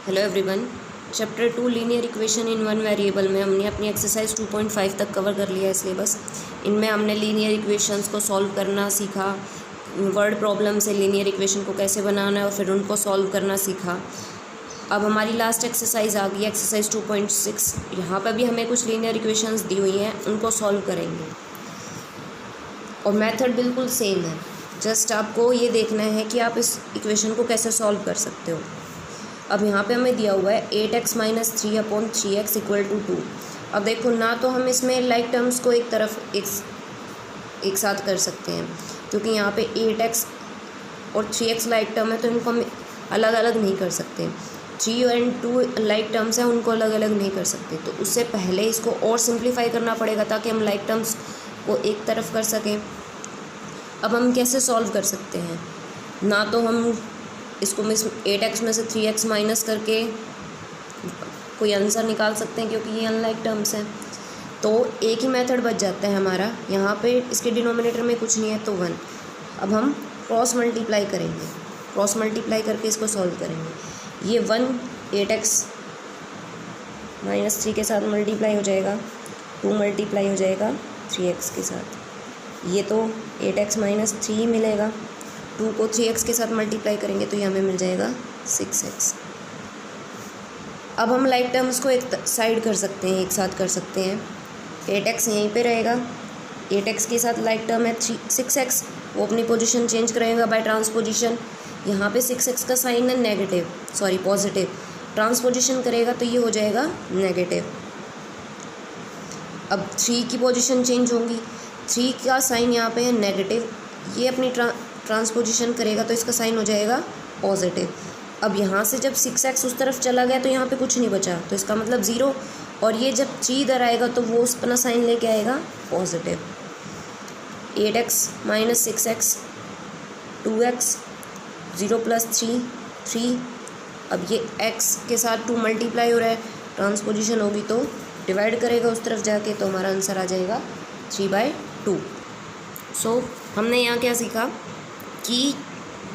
Hello everyone. Chapter 2 linear equation in one variable में हमने अपनी एक्सरसाइज 2.5 तक कवर कर लिया है सिलेबस। इनमें हमने लीनियर इक्वेशंस को सॉल्व करना सीखा, वर्ड प्रॉब्लम से लीनियर इक्वेशन को कैसे बनाना है और फिर उनको सॉल्व करना सीखा। अब हमारी लास्ट एक्सरसाइज आ गई, एक्सरसाइज 2.6। यहाँ पर भी हमें कुछ लीनियर इक्वेशंस दी हुई हैं, उनको सॉल्व करेंगे और मेथड बिल्कुल सेम है। जस्ट आपको ये देखना है कि आप इस इक्वेशन को कैसे सॉल्व कर सकते हो। अब यहाँ पे हमें दिया हुआ है 8x - 3/3x = 2। अब देखो ना, तो हम इसमें लाइक टर्म्स को एक तरफ एक साथ कर सकते हैं, क्योंकि यहाँ पे 8x और 3x लाइक टर्म है, तो इनको हम अलग अलग नहीं कर सकते। 3 और 2 लाइक टर्म्स हैं, उनको अलग अलग नहीं कर सकते। तो उससे पहले इसको और सिंप्लीफाई करना पड़ेगा ताकि हम लाइक टर्म्स को एक तरफ कर सकें। अब हम कैसे सॉल्व कर सकते हैं? ना तो हम इसको 8x में से 3x माइनस करके कोई आंसर निकाल सकते हैं, क्योंकि ये अनलाइक टर्म्स हैं। तो एक ही मेथड बच जाता है हमारा। यहाँ पे इसके डिनोमिनेटर में कुछ नहीं है, तो 1। अब हम क्रॉस मल्टीप्लाई करेंगे, क्रॉस मल्टीप्लाई करके इसको सॉल्व करेंगे। ये 1 8x - 3 के साथ मल्टीप्लाई हो जाएगा, 2 मल्टीप्लाई हो जाएगा 3x के साथ। ये तो 8x - 3 मिलेगा। 2 को 3x के साथ मल्टीप्लाई करेंगे तो ये हमें मिल जाएगा 6x। अब हम लाइक टर्म्स को एक साइड कर सकते हैं, एक साथ कर सकते हैं। 8x यहीं पे रहेगा, 8x के साथ लाइक टर्म है 6x, वो अपनी पोजीशन चेंज करेगा बाय ट्रांसपोजिशन। यहाँ पे 6x का साइन है पॉजिटिव, ट्रांसपोजिशन करेगा तो ये हो जाएगा नेगेटिव। अब 3 की पोजीशन चेंज होंगी, 3 का साइन यहाँ पे है नेगेटिव, ये अपनी ट्रांसपोजिशन करेगा तो इसका साइन हो जाएगा पॉजिटिव। अब यहाँ से जब 6x उस तरफ चला गया तो यहाँ पे कुछ नहीं बचा, तो इसका मतलब 0। और ये जब 3 इधर आएगा तो वो उस अपना साइन लेके आएगा पॉजिटिव। 8x - 6x 2x, 0 + 3। अब ये x के साथ 2 मल्टीप्लाई हो रहा है, ट्रांसपोजिशन होगी तो डिवाइड करेगा उस तरफ जाके, तो हमारा आंसर आ जाएगा 3/2। सो हमने यहाँ क्या सीखा कि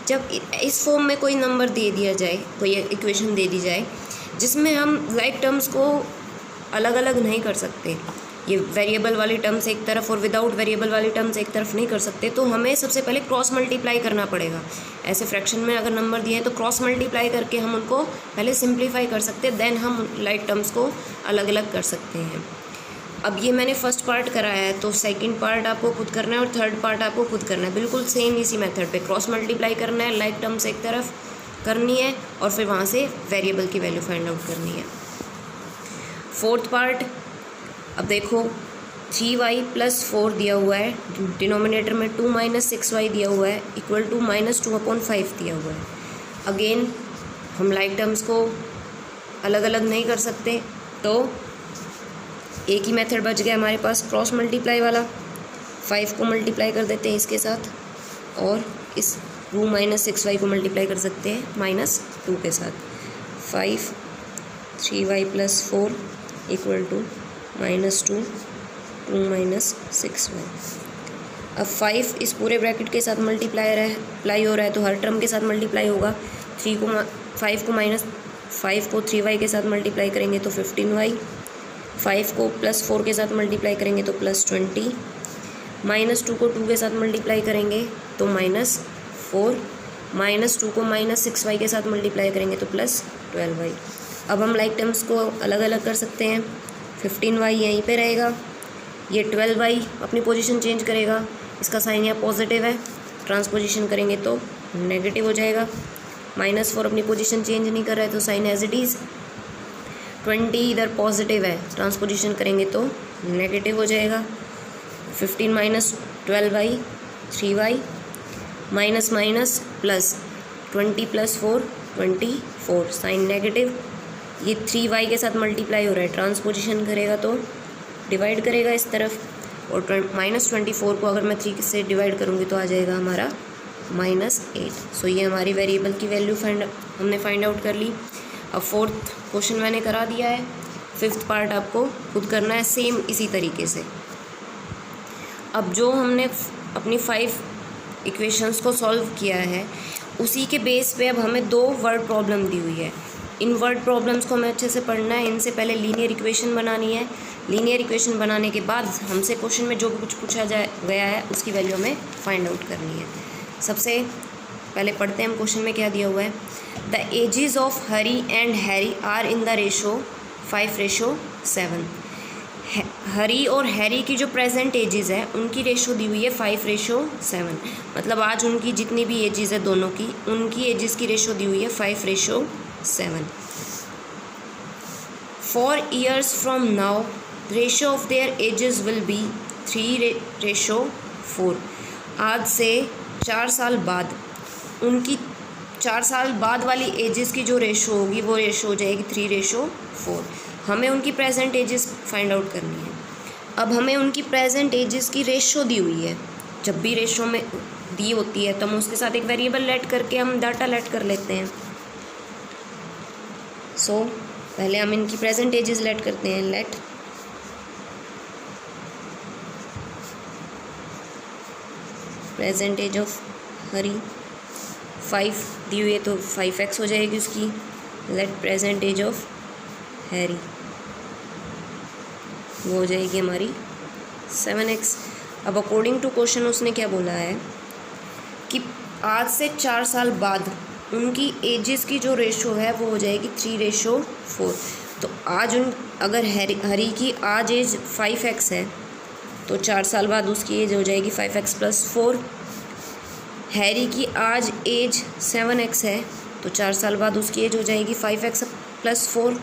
जब इस फॉर्म में कोई नंबर दे दिया जाए, कोई इक्वेशन दे दी जाए जिसमें हम लाइक टर्म्स को अलग अलग नहीं कर सकते, ये वेरिएबल वाली टर्म्स एक तरफ और विदाउट वेरिएबल वाली टर्म्स एक तरफ नहीं कर सकते, तो हमें सबसे पहले क्रॉस मल्टीप्लाई करना पड़ेगा। ऐसे फ्रैक्शन में अगर नंबर दिए हैं तो क्रॉस मल्टीप्लाई करके हम उनको पहले सिंप्लीफाई कर सकते हैं, देन हम लाइक टर्म्स को अलग अलग कर सकते हैं। अब ये मैंने फर्स्ट पार्ट कराया है, तो सेकंड पार्ट आपको खुद करना है और थर्ड पार्ट आपको खुद करना है। बिल्कुल सेम इसी मेथड पे क्रॉस मल्टीप्लाई करना है, लाइक टर्म्स एक तरफ करनी है और फिर वहाँ से वेरिएबल की वैल्यू फाइंड आउट करनी है। फोर्थ पार्ट, अब देखो 3y + 4 दिया हुआ है, डिनोमिनेटर में 2 - 6y दिया हुआ है, = -2/5 दिया हुआ है। अगेन हम लाइक टर्म्स को अलग अलग नहीं कर सकते, तो एक ही मेथड बच गया हमारे पास, क्रॉस मल्टीप्लाई वाला। 5 को मल्टीप्लाई कर देते हैं इसके साथ, और इस 2 - 6y को मल्टीप्लाई कर सकते हैं -2 के साथ। 5 3y + 4 = -2 2 - 6y। अब 5 इस पूरे ब्रैकेट के साथ मल्टीप्लाई हो रहा है, तो हर टर्म के साथ मल्टीप्लाई होगा। 5 को 3y के साथ मल्टीप्लाई करेंगे तो 15y, 5 को +4 के साथ मल्टीप्लाई करेंगे तो +20, -2 को 2 के साथ मल्टीप्लाई करेंगे तो -4, -2 को -6y के साथ मल्टीप्लाई करेंगे तो +12y। अब हम लाइक टर्म्स को अलग अलग कर सकते हैं। 15y यहीं पे रहेगा, ये 12y अपनी पोजीशन चेंज करेगा, इसका साइन यहाँ पॉजिटिव है, ट्रांसपोजिशन करेंगे तो नेगेटिव हो जाएगा। -4 अपनी पोजीशन चेंज नहीं कर रहा है तो साइन एज इट इज़। 20 इधर पॉजिटिव है, ट्रांसपोजिशन करेंगे तो नेगेटिव हो जाएगा। 15 - 12y 3y, minus plus 20 + 4 24, sign negative. ये 3y के साथ मल्टीप्लाई हो रहा है, ट्रांसपोजिशन करेगा तो डिवाइड करेगा इस तरफ, और -24 को अगर मैं 3 से डिवाइड करूँगी तो आ जाएगा हमारा -8। सो ये हमारी वेरिएबल की वैल्यू हमने फाइंड आउट कर ली। अब फोर्थ क्वेश्चन मैंने करा दिया है, फिफ्थ पार्ट आपको खुद करना है सेम इसी तरीके से। अब जो हमने अपनी 5 इक्वेशंस को सॉल्व किया है, उसी के बेस पे अब हमें 2 वर्ड प्रॉब्लम दी हुई है। इन वर्ड प्रॉब्लम्स को हमें अच्छे से पढ़ना है। इनसे पहले लीनियर इक्वेशन बनानी है। लीनियर इक्वेशन बनाने के बाद हमसे क्वेश्चन में जो भी कुछ पूछा गया है उसकी वैल्यू हमें फाइंड आउट करनी है। सबसे पहले पढ़ते हैं हम क्वेश्चन में क्या दिया हुआ है। The ages of Hari and Harry are in the ratio 5:7। Hari और हैरी की जो प्रेजेंट एजेस है उनकी रेशो दी हुई है 5:7। मतलब आज उनकी जितनी भी एजेस है दोनों की, उनकी एजेस की रेशो दी हुई है 5:7। 4 years from now ratio of their edges will be 3:4। आज से 4 साल बाद उनकी 4 साल बाद वाली एजेस की जो रेशो होगी वो रेशो हो जाएगी 3:4। हमें उनकी प्रेजेंट एजेस फाइंड आउट करनी है। अब हमें उनकी प्रेजेंट एजेस की रेशो दी हुई है। जब भी रेशो में दी होती है तो हम उसके साथ एक वेरिएबल लेट करके हम डाटा लेट कर लेते हैं। सो पहले हम इनकी प्रेजेंट एजेस लेट करते हैं। Let present age of Hari 5 दी हुई है तो 5x हो जाएगी उसकी। Let present age of Harry वो हो जाएगी हमारी 7x। अब अकॉर्डिंग टू क्वेश्चन उसने क्या बोला है कि आज से 4 साल बाद उनकी एजेस की जो रेशो है वो हो जाएगी 3:4। तो आज अगर हरी की आज एज 5x है तो 4 साल बाद उसकी एज हो जाएगी 5x + 4। हैरी की आज एज 7x है तो 4 साल बाद उसकी एज हो जाएगी 5x + 4।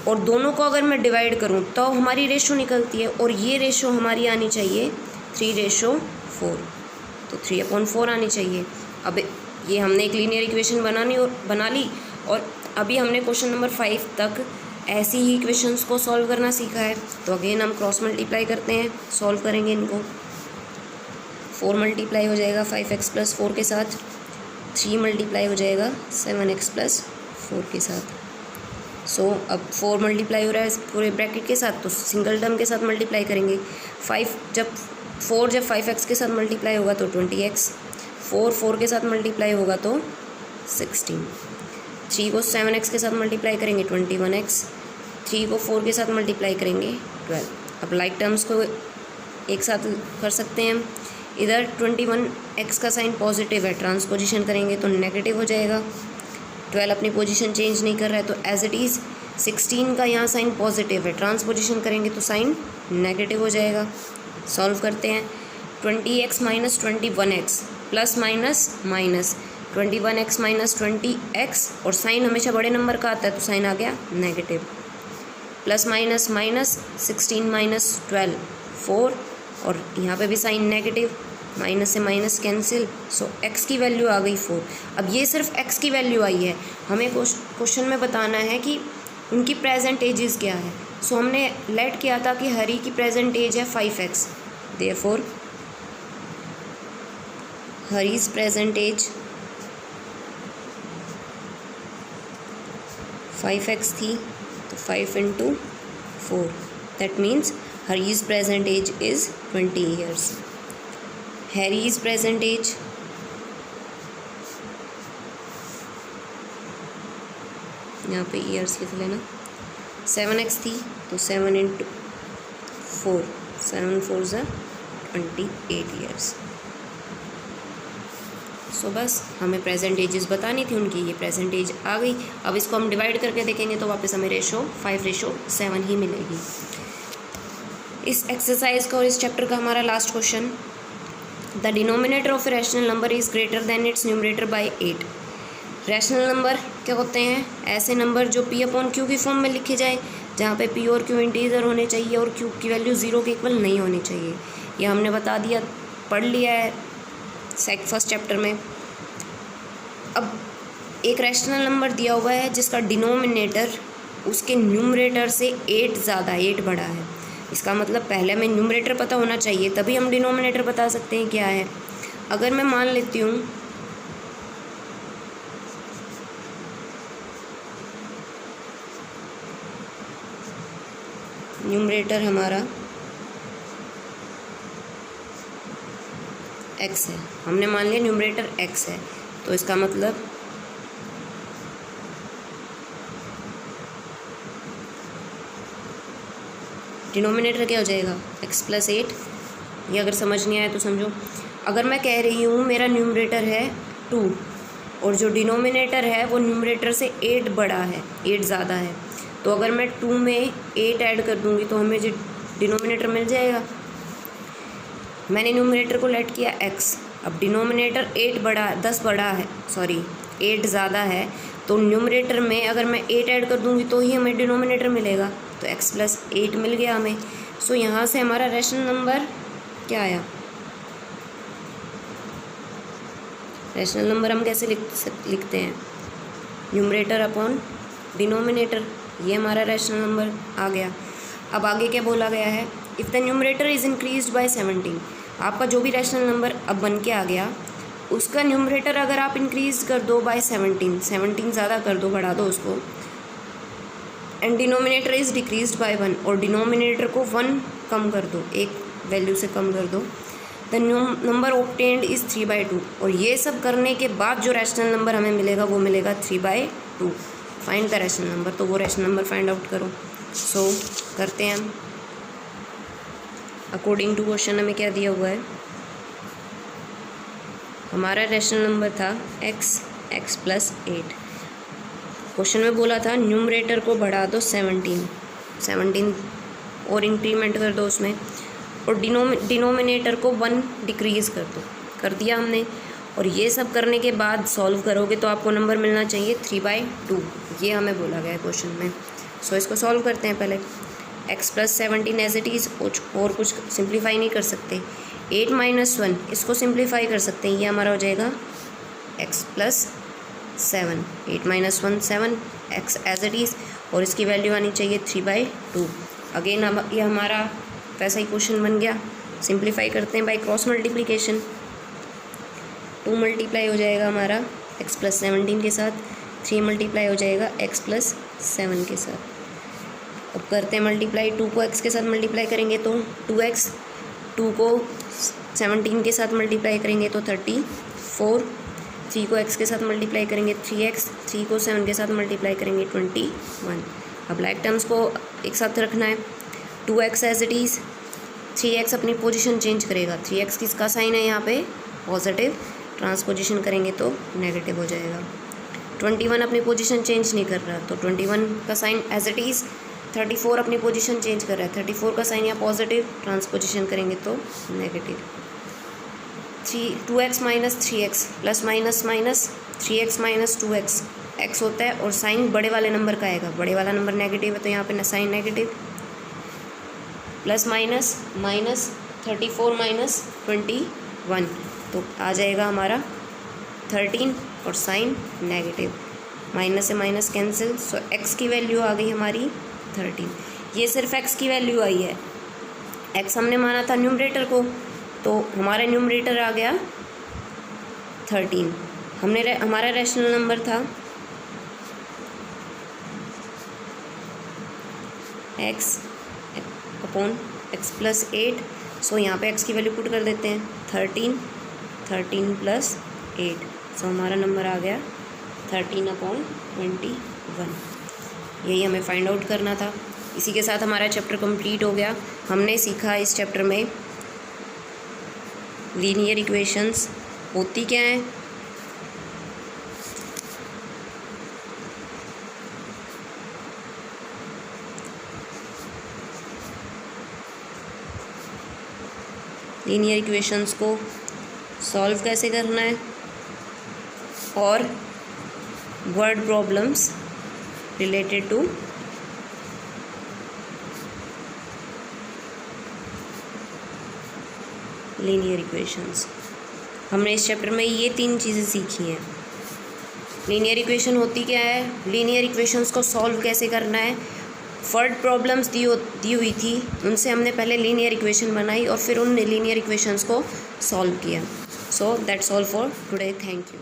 और दोनों को अगर मैं डिवाइड करूं तो हमारी रेशो निकलती है और ये रेशो हमारी आनी चाहिए 3:4। तो 3/4 आनी चाहिए। अब ये हमने एक लीनियर इक्वेशन बना ली और अभी हमने क्वेश्चन नंबर 5 तक ऐसी ही इक्वेशंस को सॉल्व करना सीखा है। तो अगेन हम क्रॉस मल्टीप्लाई करते हैं, सॉल्व करेंगे इनको। 4 मल्टीप्लाई हो जाएगा 5x + 4 के साथ, 3 मल्टीप्लाई हो जाएगा 7x + 4 के साथ। सो अब 4 मल्टीप्लाई हो रहा है पूरे ब्रैकेट के साथ तो सिंगल टर्म के साथ मल्टीप्लाई करेंगे। 4 जब 5x के साथ मल्टीप्लाई होगा तो 20x, 4 के साथ मल्टीप्लाई होगा तो 16, 3 को 7x के साथ मल्टीप्लाई करेंगे 21x, 3 को 4 के साथ मल्टीप्लाई करेंगे 12। अब लाइक टर्म्स को एक साथ कर सकते हैं हम। इधर 21x का साइन पॉजिटिव है, ट्रांसपोजिशन करेंगे तो नेगेटिव हो जाएगा। 12 अपनी पोजीशन चेंज नहीं कर रहा है तो एज इट इज़। 16 का यहाँ साइन पॉजिटिव है, ट्रांसपोजिशन करेंगे तो साइन नेगेटिव हो जाएगा। सॉल्व करते हैं। 20x - 21x plus minus minus 21x - 20x और साइन हमेशा बड़े नंबर का आता है तो साइन आ गया नेगेटिव। प्लस माइनस माइनस 16 - 12 4 और यहाँ पे भी साइन नेगेटिव, माइनस से माइनस कैंसिल। सो x की वैल्यू आ गई 4। अब ये सिर्फ x की वैल्यू आई है, हमें क्वेश्चन में बताना है कि उनकी प्रेजेंट एजेस क्या है। सो हमने लेट किया था कि हरी की प्रेजेंट एज है 5x, therefore hurries present as 5x थी तो 5 × 4 that means Hari's present age is 20 years। Harry's present age यहाँ पे ईयर्स लिख लेना, 7x थी तो 7 × 4, 7 4 = 28 years। सो बस हमें प्रेजेंट एजेस बतानी थी उनकी, ये प्रेजेंट एज आ गई। अब इसको हम डिवाइड करके देखेंगे तो वापस हमें रेशो 5:7 ही मिलेगी। इस एक्सरसाइज का और इस चैप्टर का हमारा last question. The denominator of a rational number is greater than it's numerator bye 8। Rational number क्या होते हैं? ऐसे नंबर जो P/Q की फॉर्म में लिखे जाए, जहाँ पे P और Q इंटीजर होने चाहिए और Q की वैल्यू 0 के इक्वल नहीं होनी चाहिए। ये हमने बता दिया, पढ़ लिया है फर्स्ट चैप्टर में। अब एक रैशनल नंबर दिया हुआ है जिसका डिनोमिनेटर उसके न्यूमरेटर से 8 ज़्यादा, 8 बड़ा है। इसका मतलब पहले हमें न्यूमरेटर पता होना चाहिए तभी हम डिनोमिनेटर बता सकते हैं क्या है। अगर मैं मान लेती हूँ न्यूमरेटर हमारा x है, हमने मान लिया न्यूमरेटर x है, तो इसका मतलब डिनोमिनेटर क्या हो जाएगा x+8। ये अगर समझ नहीं आया तो समझो। अगर मैं कह रही हूँ मेरा न्यूमरेटर है 2 और जो डिनोमिनेटर है वो न्यूमरेटर से 8 बड़ा है, 8 ज़्यादा है, तो अगर मैं 2 में 8 ऐड कर दूँगी तो हमें जो डिनोमिनेटर मिल जाएगा। मैंने न्यूमरेटर को लेट किया x, अब डिनोमिनेटर 10 बड़ा है, 8 ज़्यादा है, तो न्यूमरेटर में अगर मैं 8 ऐड कर दूँगी तो ही हमें डिनोमिनेटर मिलेगा, तो x+8 मिल गया हमें। सो यहाँ से हमारा रैशनल नंबर क्या आया? रैशनल नंबर हम कैसे लिखते हैं? न्यूमरेटर अपॉन डिनोमिनेटर, ये हमारा रैशनल नंबर आ गया। अब आगे क्या बोला गया है? If the numerator is increased by 17, आपका जो भी रैशनल नंबर अब बन के आ गया उसका न्यूमरेटर अगर आप इंक्रीज़ कर दो बाय 17 ज़्यादा कर दो, बढ़ा दो उसको, and denominator is decreased bye 1, और डिनोमिनेटर को 1 कम कर दो, एक वैल्यू से कम कर दो, द नंबर ऑब्टेन्ड इज़ 3/2, और ये सब करने के बाद जो रैशनल नंबर हमें मिलेगा वो मिलेगा 3/2। फाइंड द रैशनल नंबर, तो वो रैशनल नंबर फाइंड आउट करो। सो करते हैं हम। अकॉर्डिंग टू क्वेश्चन हमें क्या दिया हुआ है? हमारा रैशनल नंबर था x+8। क्वेश्चन में बोला था न्यूमरेटर को बढ़ा दो 17 और इंक्रीमेंट कर दो उसमें, और डिनोमिनेटर को 1 डिक्रीज़ कर दो, कर दिया हमने। और ये सब करने के बाद सॉल्व करोगे तो आपको नंबर मिलना चाहिए 3/2, ये हमें बोला गया है क्वेश्चन में। सो इसको सॉल्व करते हैं पहले। x+17 एज इट इज़, और कुछ सिंप्लीफाई नहीं कर सकते। 8 - 1 इसको सिंप्लीफाई कर सकते हैं, ये हमारा हो जाएगा x+7। 8 - 1 7, x as it is, और इसकी वैल्यू आनी चाहिए 3/2। अगेन अब ये हमारा वैसा ही क्वेश्चन बन गया। सिंप्लीफाई करते हैं बाय क्रॉस मल्टीप्लिकेशन। 2 मल्टीप्लाई हो जाएगा हमारा x+17 के साथ, 3 मल्टीप्लाई हो जाएगा x+7 के साथ। अब करते हैं मल्टीप्लाई। 2 को x के साथ मल्टीप्लाई करेंगे तो 2x, 2 को 17 के साथ मल्टीप्लाई करेंगे तो 34, 3 को x के साथ मल्टीप्लाई करेंगे 3x, 3 को 7 के साथ मल्टीप्लाई करेंगे 21। अब लाइक टर्म्स को एक साथ रखना है। 2x as it is, 3x अपनी पोजीशन चेंज करेगा, 3x किसका साइन है यहाँ पे? पॉजिटिव, ट्रांसपोजिशन करेंगे तो नेगेटिव हो जाएगा। 21 अपनी पोजीशन चेंज नहीं कर रहा, तो 21 का साइन एज इट इज़। 34 अपनी पोजीशन चेंज कर रहा है, 34 का साइन यहाँ पॉजिटिव, ट्रांसपोजिशन करेंगे तो negative. 2x - 3x plus minus 3x - 2x, x होता है और साइन बड़े वाले नंबर का आएगा, बड़े वाला नंबर नेगेटिव है तो यहाँ पे साइन नेगेटिव, प्लस माइनस 34 - 21, तो आ जाएगा हमारा 13 और साइन नेगेटिव, माइनस से माइनस कैंसिल। सो x की वैल्यू आ गई हमारी 13। ये सिर्फ x की वैल्यू आई है, x हमने माना था न्यूमरेटर को, तो हमारा न्यूमरेटर आ गया 13। हमारा रैशनल नंबर था x अपॉन x+8। सो यहाँ पे x की वैल्यू पुट कर देते हैं 13 + 8, सो हमारा नंबर आ गया 13/21। यही हमें फाइंड आउट करना था। इसी के साथ हमारा चैप्टर कंप्लीट हो गया। हमने सीखा इस चैप्टर में लीनियर इक्वेशंस होती क्या हैं, लीनियर इक्वेशंस को सॉल्व कैसे करना है, और word problems related to linear equations. हमने इस चैप्टर में ये 3 चीज़ें सीखी हैं। लीनियर इक्वेशन होती क्या है, लीनियर इक्वेशंस को सॉल्व कैसे करना है, वर्ड प्रॉब्लम्स दी हुई थी, उनसे हमने पहले लीनियर इक्वेशन बनाई और फिर उन लीनियर इक्वेशंस को सॉल्व किया। So that's all for today, thank you.